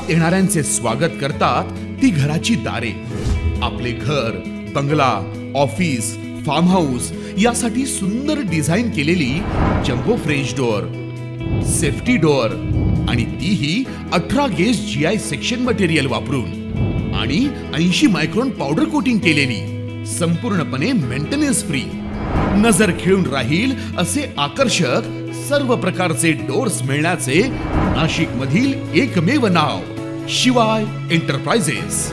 येणाऱ्यांचे स्वागत करतात ती घराची दारे। आपले घर, बंगला, ऑफिस, फार्म हाऊस यासाठी सुंदर डिझाईन केलेली jumbo French door, safety door आणि तीही 18 गेज GI सेक्शन मटेरियल वापरून आणि 80 मायक्रॉन पावडर कोटिंग केलेली, संपूर्णपणे मेंटेनन्स फ्री, नजर खिळून राहील असे आकर्षक सर्व प्रकारचे डोर्स मिळण्याचे नाशिक मधील एकमेव नाव शिवाय एंटरप्राइजेस।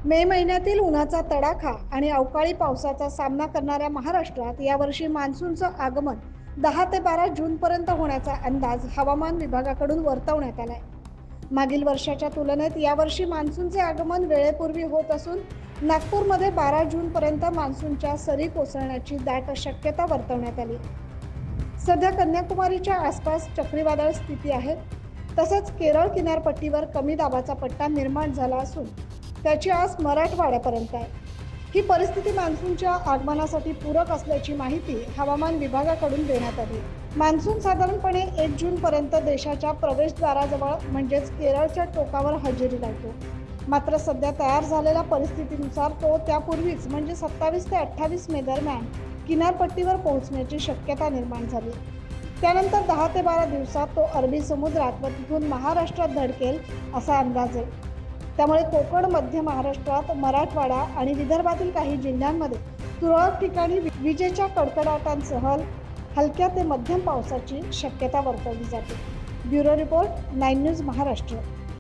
मे महिन्यातील उन्हाचा तडाखा आणि अवकाळी पावसाचा सामना करणाऱ्या महाराष्ट्रात यावर्षी मान्सूनचं आगमन 10 ते 12 जूनपर्यंत होण्याचा अंदाज हवामान विभागाकडून वर्तवण्यात आलाय। मागील वर्षाच्या तुलनेत यावर्षी मान्सूनचे आगमन वेळेपूर्वी होत असून नागपूरमध्ये 12 जूनपर्यंत मान्सूनच्या सरी कोसळण्याची दाट शक्यता वर्तवण्यात आली। सध्या कन्याकुमारीच्या आसपास चक्रीवादळ स्थिती आहे, तसेच केरळ किनारपट्टीवर कमी दाबाचा पट्टा निर्माण झाला असून त्याची आस मराठवाड्यापर्यंत आहे। ही परिस्थिती मान्सूनच्या आगमनासाठी पूरक असल्याची माहिती हवामान विभागाकडून देण्यात आली। मान्सून साधारणपणे 1 जूनपर्यंत देशाच्या प्रवेशद्वाराजवळ म्हणजेच केरळच्या टोकावर हजेरी लावतो। मात्र सध्या तयार झालेल्या परिस्थितीनुसार तो त्यापूर्वीच म्हणजे 27 ते 28 मे दरम्यान किनारपट्टीवर पोहोचण्याची शक्यता निर्माण झाली। त्यानंतर 10 ते 12 दिवसात तो अरबी समुद्रात व तिथून महाराष्ट्रात धडकेल असा अंदाज आहे। त्यामुळे कोकण, मध्य महाराष्ट्रात, मराठवाडा आणि विदर्भातील काही जिल्ह्यांमध्ये तुरळक ठिकाणी विजेच्या कडकडाटांसह हलक्या ते मध्यम पावसाची शक्यता वर्तवली जाते। Bureau report, 9 news Maharashtra.